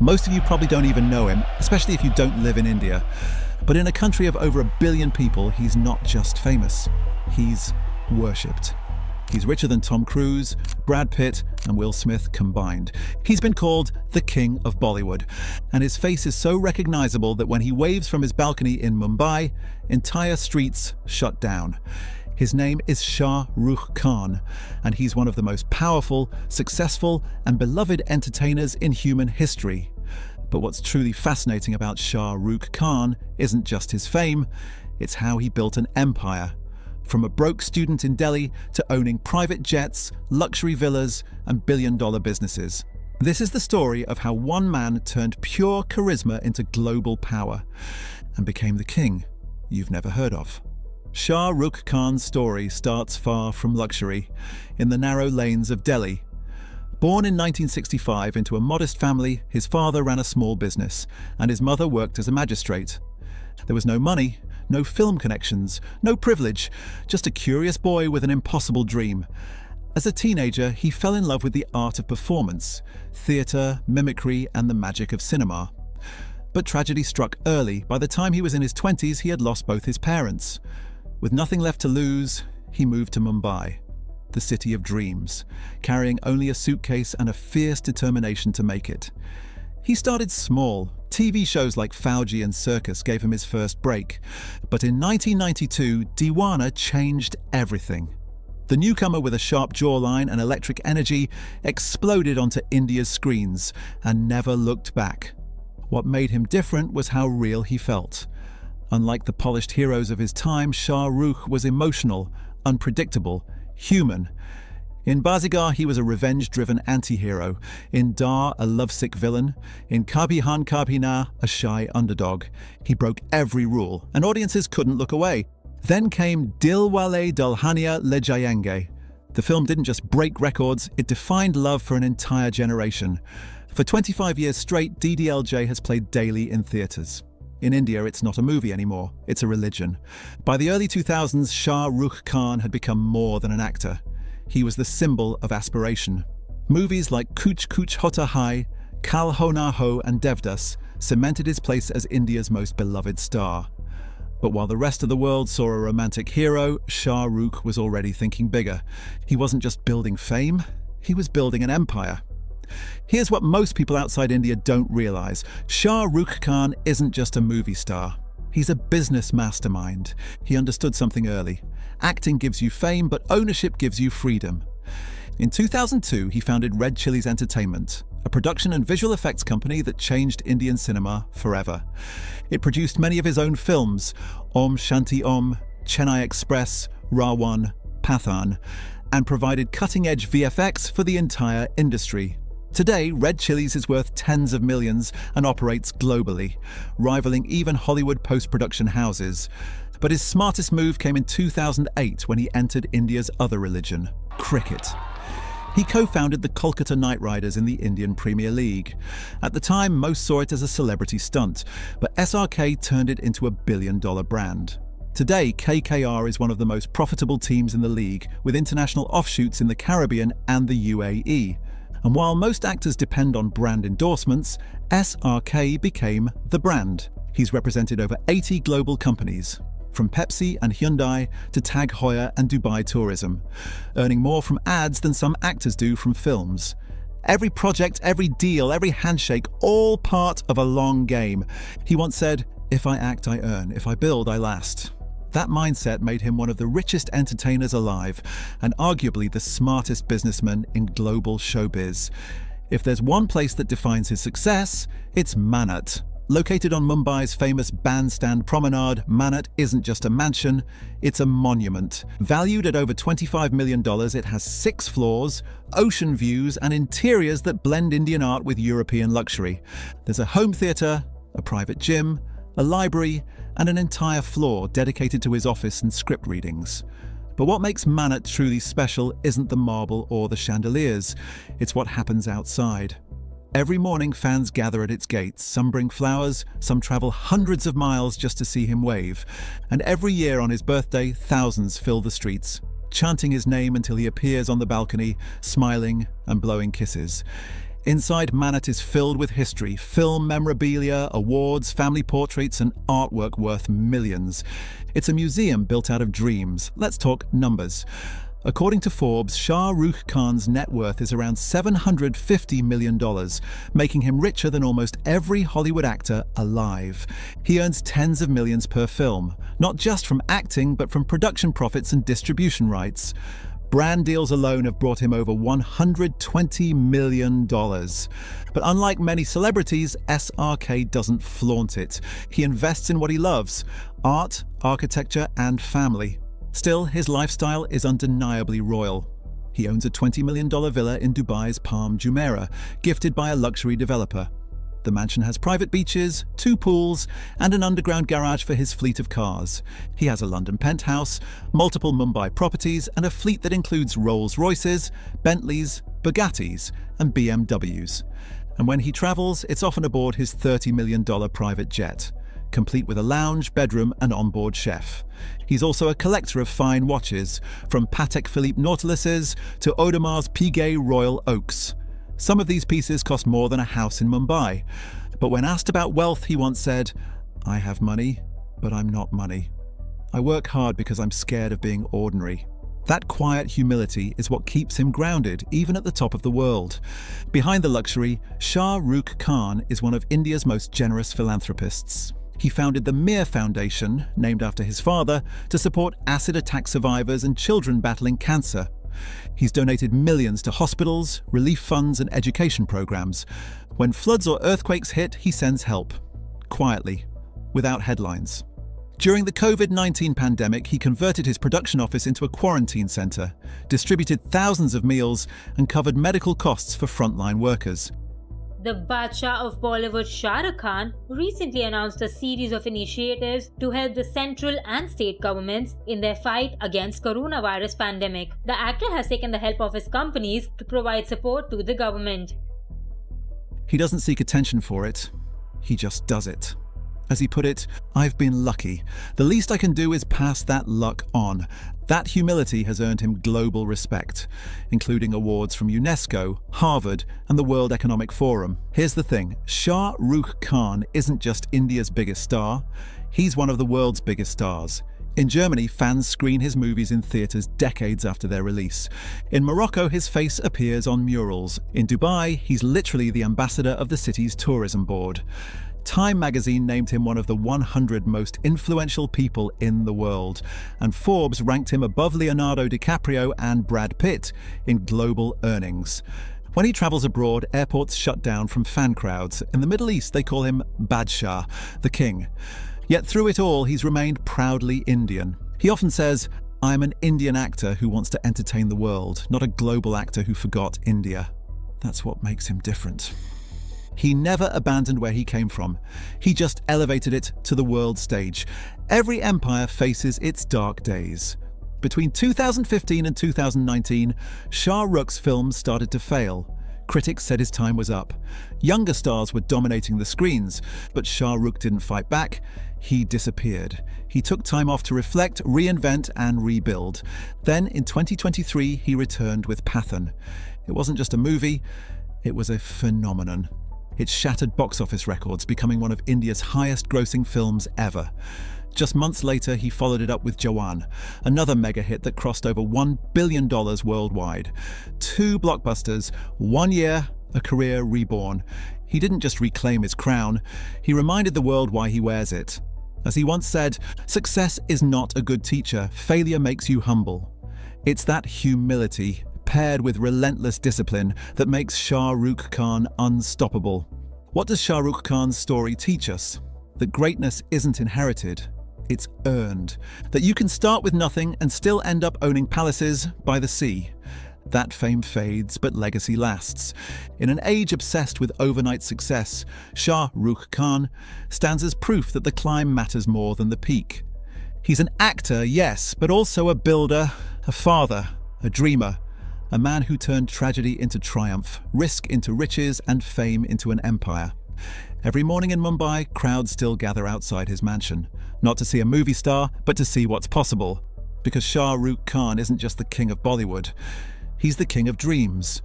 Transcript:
Most of you probably don't even know him, especially if you don't live in India. But in a country of over 1 billion people, he's not just famous, he's worshipped. He's richer than Tom Cruise, Brad Pitt, and Will Smith combined. He's been called the King of Bollywood, and his face is so recognizable that when he waves from his balcony in Mumbai, entire streets shut down. His name is Shah Rukh Khan, and he's one of the most powerful, successful, and beloved entertainers in human history. But what's truly fascinating about Shah Rukh Khan isn't just his fame, it's how he built an empire. From a broke student in Delhi to owning private jets, luxury villas, and billion-dollar businesses. This is the story of how one man turned pure charisma into global power and became the king you've never heard of. Shah Rukh Khan's story starts far from luxury, in the narrow lanes of Delhi. Born in 1965 into a modest family, his father ran a small business, and his mother worked as a magistrate. There was no money, no film connections, no privilege, just a curious boy with an impossible dream. As a teenager, he fell in love with the art of performance, theatre, mimicry, and the magic of cinema. But tragedy struck early. By the time he was in his 20s, he had lost both his parents. With nothing left to lose, he moved to Mumbai, the city of dreams, carrying only a suitcase and a fierce determination to make it. He started small. TV shows like Fauji and Circus gave him his first break. But in 1992, Deewana changed everything. The newcomer with a sharp jawline and electric energy exploded onto India's screens and never looked back. What made him different was how real he felt. Unlike the polished heroes of his time, Shah Rukh was emotional, unpredictable, human. In Bazigar, he was a revenge-driven anti-hero. In Dar, a lovesick villain. In Kabhi Haan Kabhi Na, a shy underdog. He broke every rule, and audiences couldn't look away. Then came Dilwale Dulhania Le Jayenge. The film didn't just break records, it defined love for an entire generation. For 25 years straight, DDLJ has played daily in theatres. In India, it's not a movie anymore, it's a religion. By the early 2000s, Shah Rukh Khan had become more than an actor. He was the symbol of aspiration. Movies like Kuch Kuch Hota Hai, Kal Ho Na Ho and Devdas cemented his place as India's most beloved star. But while the rest of the world saw a romantic hero, Shah Rukh was already thinking bigger. He wasn't just building fame, he was building an empire. Here's what most people outside India don't realize. Shah Rukh Khan isn't just a movie star. He's a business mastermind. He understood something early. Acting gives you fame, but ownership gives you freedom. In 2002, he founded Red Chillies Entertainment, a production and visual effects company that changed Indian cinema forever. It produced many of his own films, Om Shanti Om, Chennai Express, Rawan, Pathan, and provided cutting-edge VFX for the entire industry. Today, Red Chillies is worth tens of millions and operates globally, rivaling even Hollywood post-production houses. But his smartest move came in 2008 when he entered India's other religion, cricket. He co-founded the Kolkata Knight Riders in the Indian Premier League. At the time, most saw it as a celebrity stunt, but SRK turned it into a billion-dollar brand. Today, KKR is one of the most profitable teams in the league, with international offshoots in the Caribbean and the UAE. And while most actors depend on brand endorsements, SRK became the brand. He's represented over 80 global companies, from Pepsi and Hyundai to Tag Heuer and Dubai Tourism, earning more from ads than some actors do from films. Every project, every deal, every handshake, all part of a long game. He once said, "If I act, I earn. If I build, I last." That mindset made him one of the richest entertainers alive, and arguably the smartest businessman in global showbiz. If there's one place that defines his success, it's Mannat. Located on Mumbai's famous bandstand promenade, Mannat isn't just a mansion, it's a monument. Valued at over $25 million, it has 6 floors, ocean views, and interiors that blend Indian art with European luxury. There's a home theatre, a private gym, a library, and an entire floor dedicated to his office and script readings. But what makes Mannat truly special isn't the marble or the chandeliers, it's what happens outside. Every morning, fans gather at its gates. Some bring flowers, some travel hundreds of miles just to see him wave. And every year on his birthday, thousands fill the streets, chanting his name until he appears on the balcony, smiling and blowing kisses. Inside, Mannat is filled with history, film memorabilia, awards, family portraits, and artwork worth millions. It's a museum built out of dreams. Let's talk numbers. According to Forbes, Shah Rukh Khan's net worth is around $750 million, making him richer than almost every Hollywood actor alive. He earns tens of millions per film, not just from acting, but from production profits and distribution rights. Brand deals alone have brought him over $120 million. But unlike many celebrities, SRK doesn't flaunt it. He invests in what he loves: art, architecture, and family. Still, his lifestyle is undeniably royal. He owns a $20 million villa in Dubai's Palm Jumeirah, gifted by a luxury developer. The mansion has private beaches, 2 pools, and an underground garage for his fleet of cars. He has a London penthouse, multiple Mumbai properties, and a fleet that includes Rolls-Royces, Bentleys, Bugattis, and BMWs. And when he travels, it's often aboard his $30 million private jet, complete with a lounge, bedroom, and onboard chef. He's also a collector of fine watches, from Patek Philippe Nautiluses to Audemar's Piguet Royal Oaks. Some of these pieces cost more than a house in Mumbai. But when asked about wealth, he once said, "I have money, but I'm not money. I work hard because I'm scared of being ordinary." That quiet humility is what keeps him grounded, even at the top of the world. Behind the luxury, Shah Rukh Khan is one of India's most generous philanthropists. He founded the Mir Foundation, named after his father, to support acid attack survivors and children battling cancer. He's donated millions to hospitals, relief funds, and education programs. When floods or earthquakes hit, he sends help. Quietly, without headlines. During the COVID-19 pandemic, he converted his production office into a quarantine center, distributed thousands of meals, and covered medical costs for frontline workers. The Badshah of Bollywood, Shah Rukh Khan, recently announced a series of initiatives to help the central and state governments in their fight against coronavirus pandemic. The actor has taken the help of his companies to provide support to the government. He doesn't seek attention for it, he just does it. As he put it, "I've been lucky. The least I can do is pass that luck on." That humility has earned him global respect, including awards from UNESCO, Harvard, and the World Economic Forum. Here's the thing, Shah Rukh Khan isn't just India's biggest star, he's one of the world's biggest stars. In Germany, fans screen his movies in theatres decades after their release. In Morocco, his face appears on murals. In Dubai, he's literally the ambassador of the city's tourism board. Time magazine named him one of the 100 most influential people in the world, and Forbes ranked him above Leonardo DiCaprio and Brad Pitt in global earnings. When he travels abroad, airports shut down from fan crowds. In the Middle East, they call him Badshah, the king. Yet through it all, he's remained proudly Indian. He often says, "I'm an Indian actor who wants to entertain the world, not a global actor who forgot India." That's what makes him different. He never abandoned where he came from. He just elevated it to the world stage. Every empire faces its dark days. Between 2015 and 2019, Shah Rukh's films started to fail. Critics said his time was up. Younger stars were dominating the screens, but Shah Rukh didn't fight back. He disappeared. He took time off to reflect, reinvent, and rebuild. Then, in 2023, he returned with Pathan. It wasn't just a movie, it was a phenomenon. It shattered box office records, becoming one of India's highest-grossing films ever. Just months later, he followed it up with Jawan, another mega hit that crossed over $1 billion worldwide. 2 blockbusters, 1 year, a career reborn. He didn't just reclaim his crown, he reminded the world why he wears it. As he once said, "Success is not a good teacher, failure makes you humble." It's that humility, paired with relentless discipline, that makes Shah Rukh Khan unstoppable. What does Shah Rukh Khan's story teach us? That greatness isn't inherited, it's earned. That you can start with nothing and still end up owning palaces by the sea. That fame fades, but legacy lasts. In an age obsessed with overnight success, Shah Rukh Khan stands as proof that the climb matters more than the peak. He's an actor, yes, but also a builder, a father, a dreamer. A man who turned tragedy into triumph, risk into riches, and fame into an empire. Every morning in Mumbai, crowds still gather outside his mansion, not to see a movie star, but to see what's possible. Because Shah Rukh Khan isn't just the king of Bollywood, he's the king of dreams.